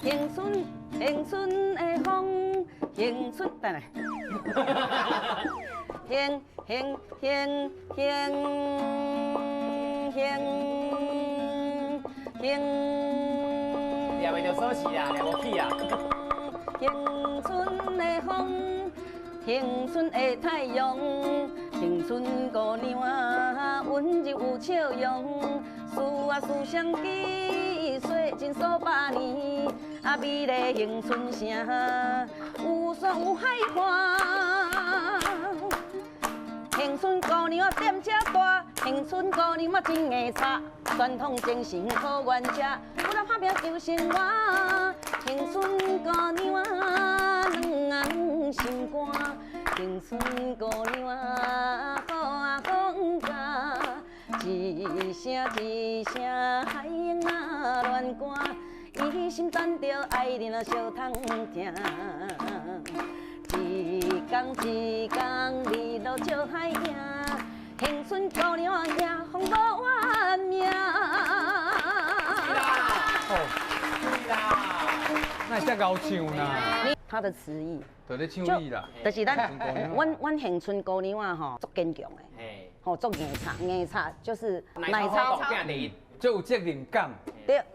迎春的风，迎春，等下，迎。也袂着锁匙啊，也无去啊。迎春的风，迎春的太阳，迎春姑娘啊，温柔有笑容，思相机，岁尽数百年，啊，美丽迎春城，有山有海看。迎春姑娘点车大，迎春姑娘真会插，传统精神好原则，有人打拼求生活。迎春姑娘两心肝，迎春姑娘好讲价，一声一声海鹰啊乱歌，伊心等着爱人啊小通听。一天一天，日落照海影，迎春姑娘夜风无怨命。那遮高唱啦？他的词意，就咧唱伊啦。就是阮迎春姑娘啊吼，足坚强的，吼足硬插，硬插就是奶茶，就有责任感。对，